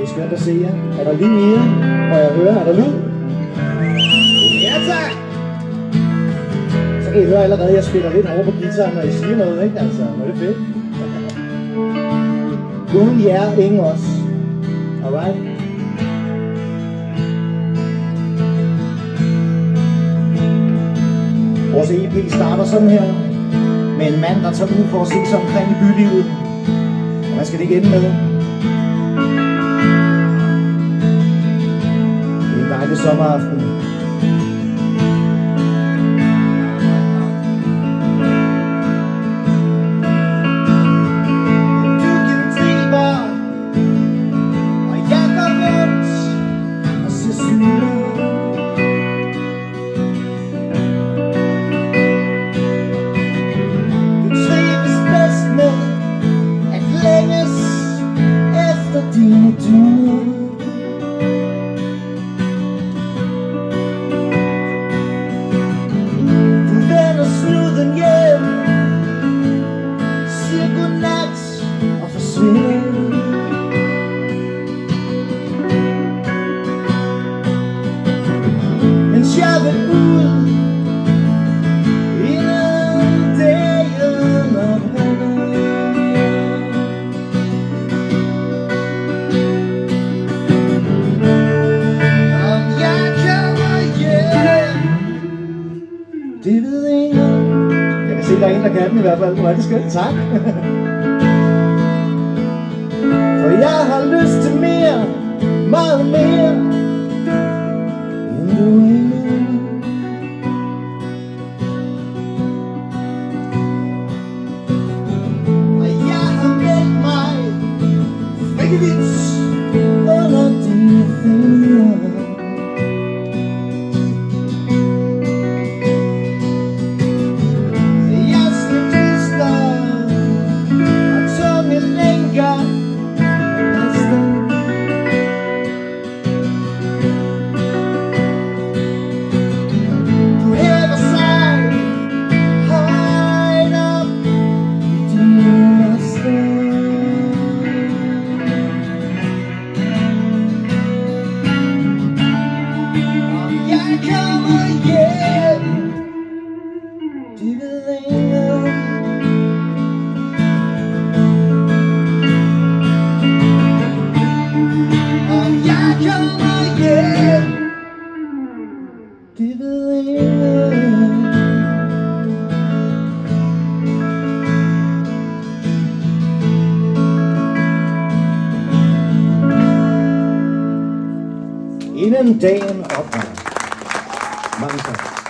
Det er skønt at se jer. Er der lige mere? Og jeg hører, er der lyd? Ja, tak! Så kan I høre allerede, at jeg spiller lidt over på guitaren, når I siger noget, ikke? Altså, hvor er det fedt. Uden jer, ingen os. Alright? Vores EP starter sådan her. Med en mand, der tager ud for at se sig omkring i bylivet. Og hvad skal det ikke ende med? Det er en dejlig sommeraften. Mens jeg vil ud inden dagen oprinder. Om jeg kommer hjem, det ved ingen. Jeg kan se, der er en, der kan den i hvert fald. Hvor er det skønt. Tak. For jeg har lyst til mere, meget mere, end du endnu. Og jeg har meldt mig frivilligt under dine fingre. Jeg skal klister og tunge lænker. Inden dagen ophører. Mange tak.